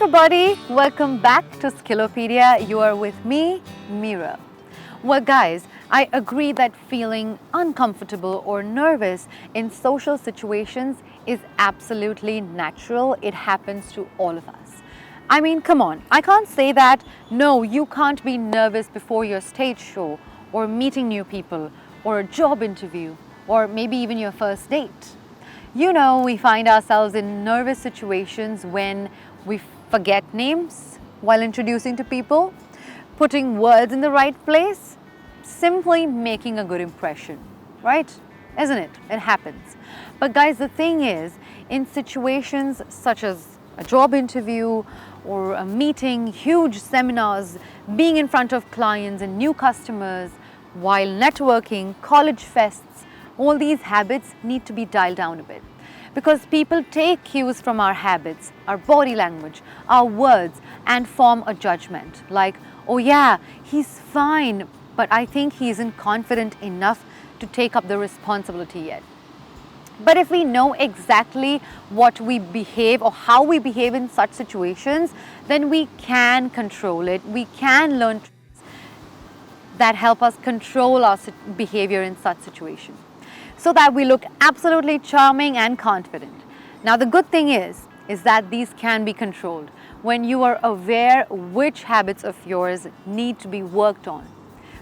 everybody, welcome back to Skillopedia. You are with me, Meera. Well guys, I agree that feeling uncomfortable or nervous in social situations is absolutely natural. It happens to all of us. I mean, come on, I can't say that, no, you can't be nervous before your stage show or meeting new people or a job interview or maybe even your first date. You know, we find ourselves in nervous situations when we forget names while introducing to people, putting words in the right place, simply making a good impression, right? Isn't it? It happens. But guys, the thing is, in situations such as a job interview or a meeting, huge seminars, being in front of clients and new customers, while networking, college fests, all these habits need to be dialed down a bit. Because people take cues from our habits, our body language, our words, and form a judgment. Like, oh yeah, he's fine, but I think he isn't confident enough to take up the responsibility yet. But if we know exactly what we behave or how we behave in such situations, then we can control it. We can learn tricks that help us control our behavior in such situations, so that we look absolutely charming and confident. Now the good thing is that these can be controlled when you are aware which habits of yours need to be worked on.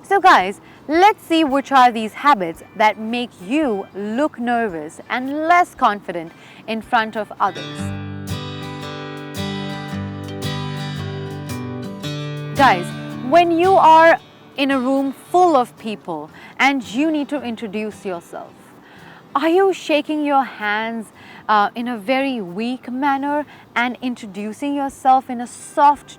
So guys, let's see which are these habits that make you look nervous and less confident in front of others. Guys, when you are in a room full of people and you need to introduce yourself, are you shaking your hands in a very weak manner and introducing yourself in a soft,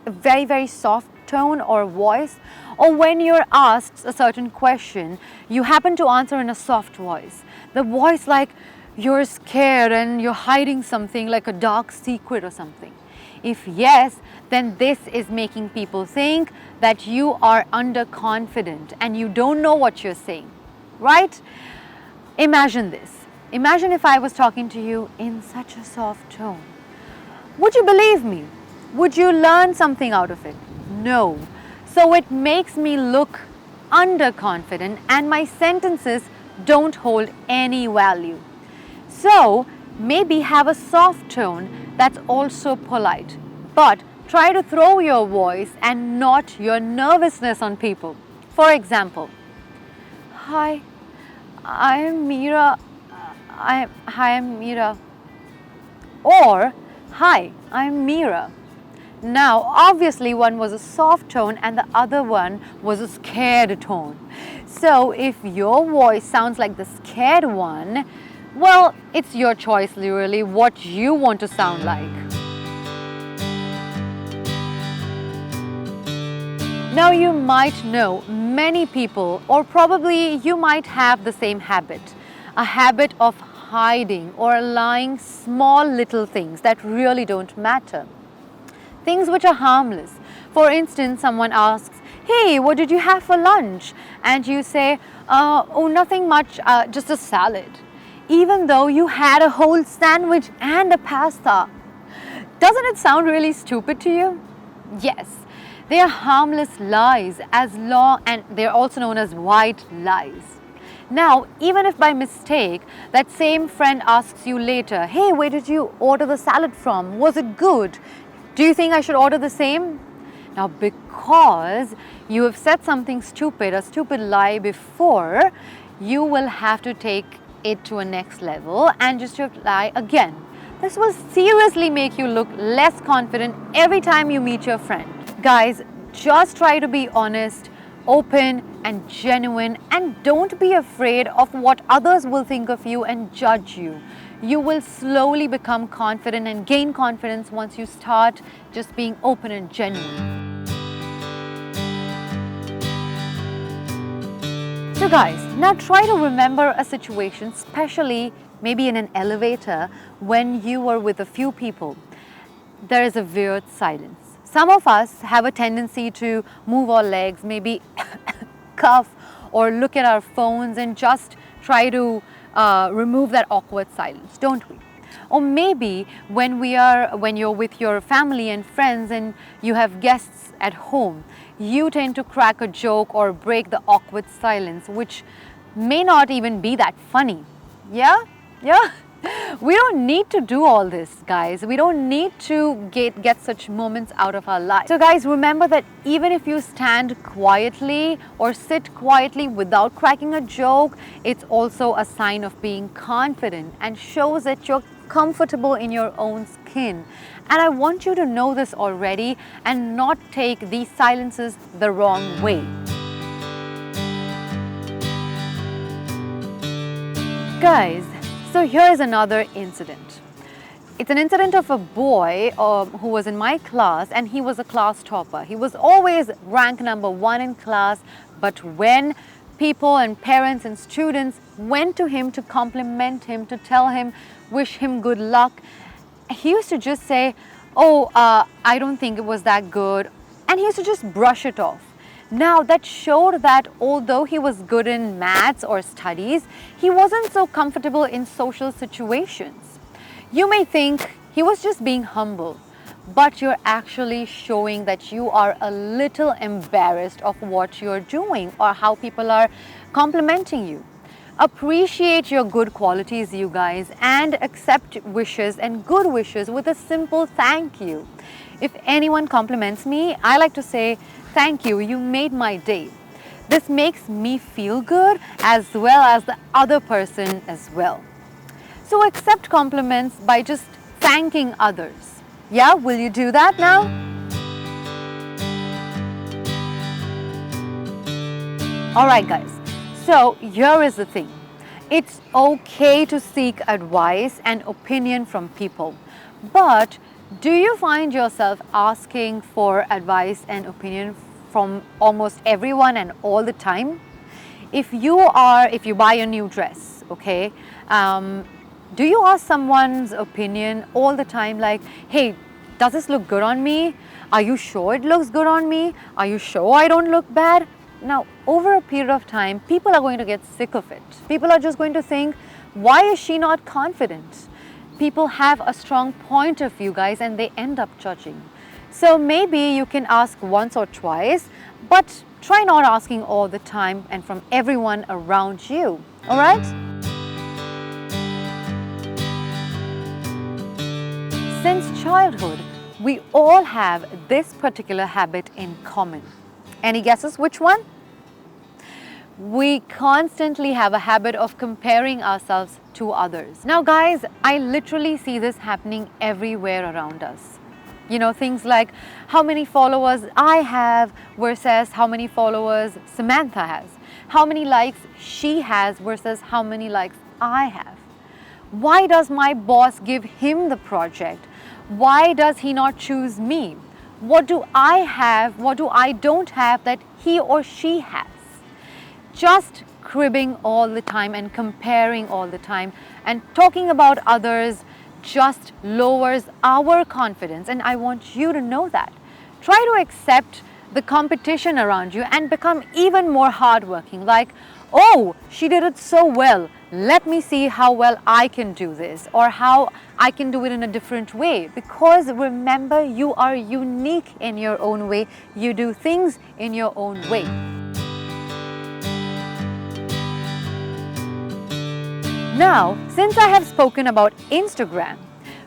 very, very soft tone or voice? Or when you're asked a certain question, you happen to answer in a soft voice, the voice like you're scared and you're hiding something like a dark secret or something? If yes, then this is making people think that you are underconfident and you don't know what you're saying, right? Imagine this. Imagine if I was talking to you in such a soft tone. Would you believe me? Would you learn something out of it? No. So it makes me look underconfident and my sentences don't hold any value. So maybe have a soft tone that's also polite, but try to throw your voice and not your nervousness on people. For example, hi, I'm Meera. Hi, I'm Meera. Or, hi, I'm Meera. Now, obviously one was a soft tone and the other one was a scared tone. So if your voice sounds like the scared one, well, it's your choice really what you want to sound like. Now you might know many people, or probably you might have the same habit, a habit of hiding or lying small little things that really don't matter. Things which are harmless. For instance, someone asks, hey, what did you have for lunch? And you say, oh, nothing much, just a salad. Even though you had a whole sandwich and a pasta. Doesn't it sound really stupid to you? Yes. They are harmless lies and they're also known as white lies. Now, even if by mistake that same friend asks you later, hey, where did you order the salad from? Was it good? Do you think I should order the same? Now, because you have said something stupid, a stupid lie before, you will have to take it to a next level and just lie again. This will seriously make you look less confident every time you meet your friend. Guys, just try to be honest, open and genuine, and don't be afraid of what others will think of you and judge you. You will slowly become confident and gain confidence once you start just being open and genuine. So guys, now try to remember a situation, especially maybe in an elevator when you were with a few people. There is a weird silence. Some of us have a tendency to move our legs, maybe cough or look at our phones and just try to remove that awkward silence, don't we? Or maybe when you're with your family and friends and you have guests at home, you tend to crack a joke or break the awkward silence, which may not even be that funny. Yeah? Yeah? We don't need to do all this, guys. We don't need to get such moments out of our life. So guys, remember that even if you stand quietly or sit quietly without cracking a joke, it's also a sign of being confident and shows that you're comfortable in your own skin. And I want you to know this already and not take these silences the wrong way. Guys, so here is another incident. It's an incident of a boy who was in my class, and he was a class topper. He was always ranked number 1 in class, but when people and parents and students went to him to compliment him, to tell him, wish him good luck, he used to just say, "Oh, I don't think it was that good," and he used to just brush it off. Now that showed that although he was good in maths or studies, he wasn't so comfortable in social situations. You may think he was just being humble, but you're actually showing that you are a little embarrassed of what you're doing or how people are complimenting you. Appreciate your good qualities, you guys, and accept wishes and good wishes with a simple thank you. If anyone compliments me, I like to say, "Thank you, you made my day." This makes me feel good as well as the other person as well. So accept compliments by just thanking others. Yeah, will you do that now? Alright guys, so here is the thing. It's okay to seek advice and opinion from people, but do you find yourself asking for advice and opinion from almost everyone and all the time? If you buy a new dress, okay, do you ask someone's opinion all the time, like, "Hey, does this look good on me? Are you sure it looks good on me? Are you sure I don't look bad?" Now, over a period of time, people are going to get sick of it. People are just going to think, "Why is she not confident?" People have a strong point of view, guys, and they end up judging. So maybe you can ask once or twice, but try not asking all the time and from everyone around you. All right? Since childhood, we all have this particular habit in common. Any guesses which one? We constantly have a habit of comparing ourselves to others. Now guys, I literally see this happening everywhere around us. You know, things like how many followers I have versus how many followers Samantha has. How many likes she has versus how many likes I have. Why does my boss give him the project? Why does he not choose me? What do I have? What do I don't have that he or she has? Just cribbing all the time and comparing all the time and talking about others just lowers our confidence, and I want you to know that. Try to accept the competition around you and become even more hardworking, like, "Oh, she did it so well. Let me see how well I can do this or how I can do it in a different way." Because remember, you are unique in your own way. You do things in your own way. Now, since I have spoken about Instagram,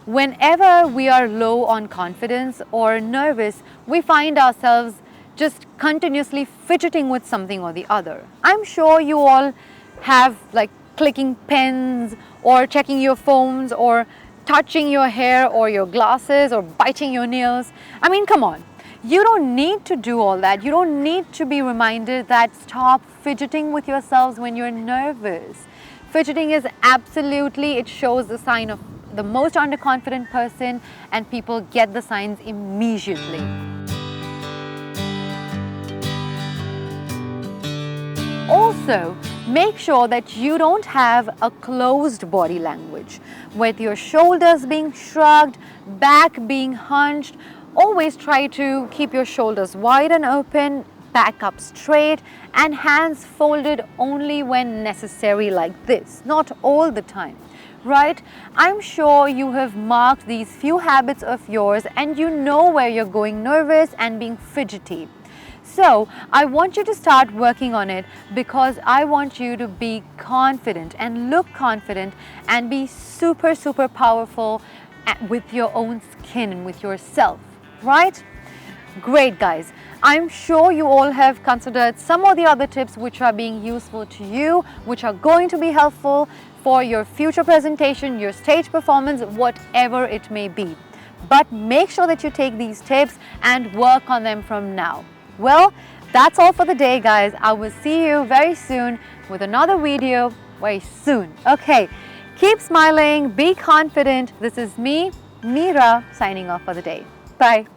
whenever we are low on confidence or nervous, we find ourselves just continuously fidgeting with something or the other. I'm sure you all have like clicking pens or checking your phones or touching your hair or your glasses or biting your nails. I mean, come on. You don't need to do all that. You don't need to be reminded that stop fidgeting with yourselves when you're nervous. Fidgeting is absolutely, it shows the sign of the most underconfident person, and people get the signs immediately. Also, make sure that you don't have a closed body language with your shoulders being shrugged, back being hunched. Always try to keep your shoulders wide and open, back up straight, and hands folded only when necessary, like this, not all the time. right? I'm sure you have marked these few habits of yours and you know where you're going nervous and being fidgety. So I want you to start working on it because I want you to be confident and look confident and be super, super powerful with your own skin and with yourself, right? Great, guys. I'm sure you all have considered some of the other tips which are being useful to you, which are going to be helpful for your future presentation, your stage performance, whatever it may be. But make sure that you take these tips and work on them from now. Well, that's all for the day, guys. I will see you very soon with another video very soon. Okay, keep smiling, be confident. This is me, Meera, signing off for the day. Bye.